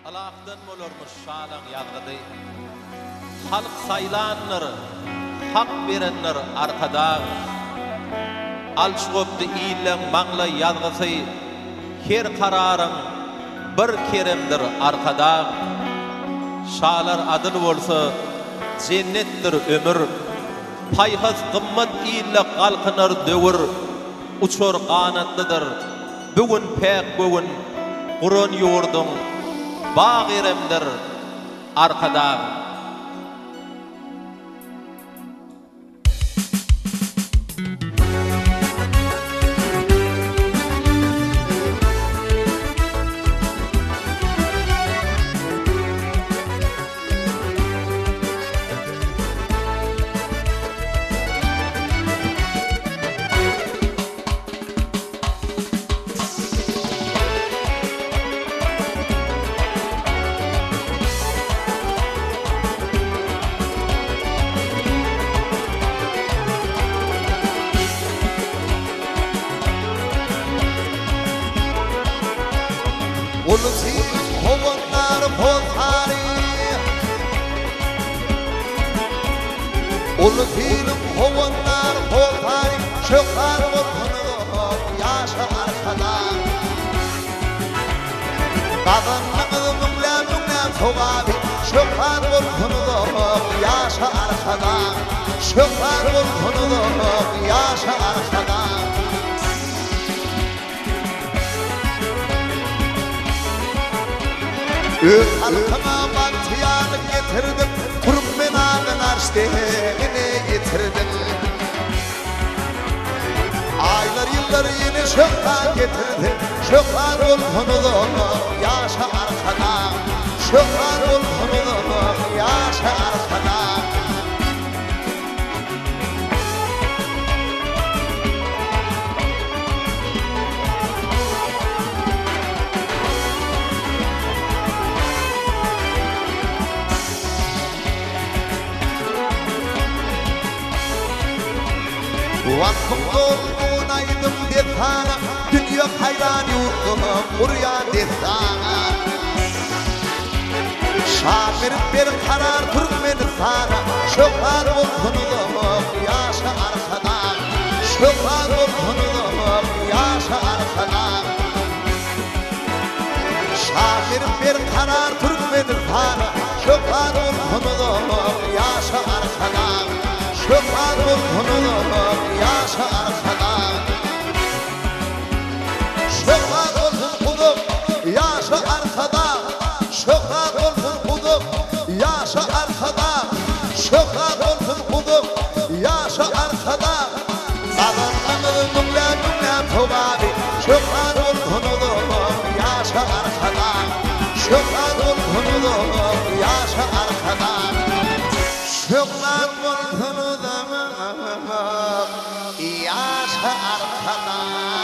Alaqdan bolarmış şalan ýagdy. Halk saylanlar, hak berenler Arkadag. Alçygypdy iýleň maňla ýazgysy, her kararyň bir keremdir Arkadag. Şalar adyl bolsa jennetdir ömür. Paýhas gymmat iýle galkynar döwür. Uçur kanatlıdır. Bugün pek bugün Kur'an yurdun bağiremdir Arkadag. Ulusi kovanlar bozhari Ulusilim kovanlar bozhari Şökar olsunuz yaşa Arkadag Kadınlığız mümlem soğabi Şökar olsunuz yaşa Arkadag Şökar olsunuz yaşa Arkadag Öz halkıma bahtiyarı getirdim Kurum ben ağın arştehine getirdim Aylar yıllar yine şökhan getirdim Şökhan olsunuz yaşa Arkadag Şökhan olsunuz yaşa Arkadag Vakfım dolgunaydım desana Dünya hayran yurdum buraya desana Şair bir karar Türkmeni sana Şökar olsunuz yaşa Arkadag Şökar olsunuz yaşa Arkadag Şair bir karar Türkmeni sana Şökar olsunuz yaşa Arkadag Şökar olsunuz yaşa Arkadag Şökar olsun kudum yaşa Arkadag Şökar olsun kudum yaşa Arkadag Şökar olsun kudum yaşa Arkadag Kadınlığız mümlem soğabi Şökar olsunuz yaşa Arkadag Şökar olsunuz yaşa Arkadag Şökar olsunuz yaşa Arkadag